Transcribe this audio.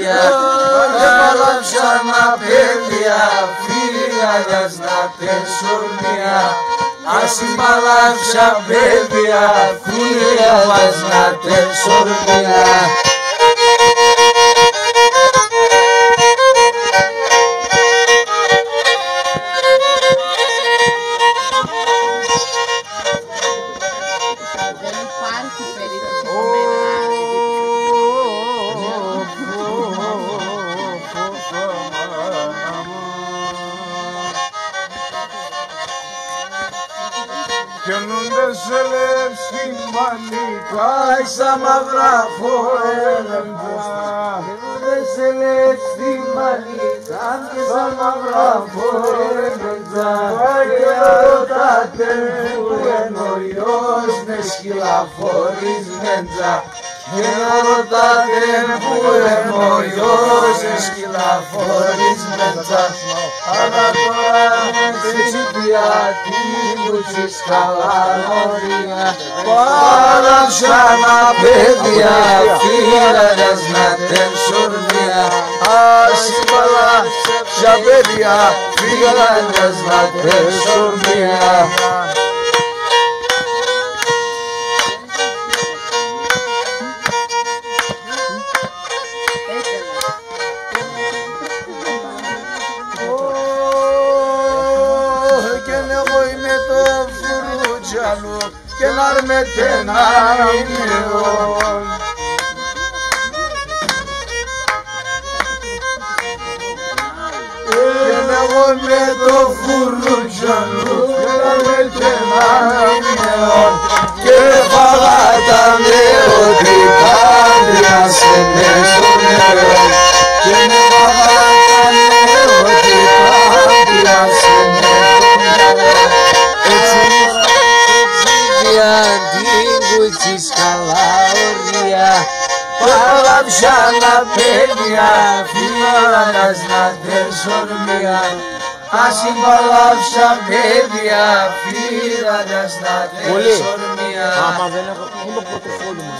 παιδιά, παλαψάνα παιδιά, φύγοντας να τεσσορμία. Ασυμπαλάψα παιδιά, φύγοντας να τεσσορμία. Καινούνται σε λεύση μαλλικά Στα μαύρα φορέλευτα, καινούνται σε λεύση μαλλικά στα μαύρα φορέλευτα. Και ρωτάτε που είναι ο γιος με σκυλαφορισμέντζα. Και ρωτάτε που είναι ο γιος με σκυλαφορισμέντζα. Αλλά τώρα με τσίπια την κουτσί σκαλαρόδια. Παλαψάνα παιδιά, φύγοντας να τεσσορμία. Ασυμπαλάψα παιδιά, φύγοντας να τεσσορμία. Και να αρμέται να είναι και εγώ με το φουρούτσαλο και να αρμέται να είναι και φαγάτα νεοτικά δριάσε μες στο νερό και με φαγάτα νεοτικά δριάσε μες στο νερό. Την κουτσί σκαλαωρία. Παλαψάνα παιδιά, φύγοντας να τεσσορμία. Ασυμπαλάψα παιδιά, φύγοντας να τεσσορμία. Άμα δεν έχω, είναι το πορτοφόλι μου.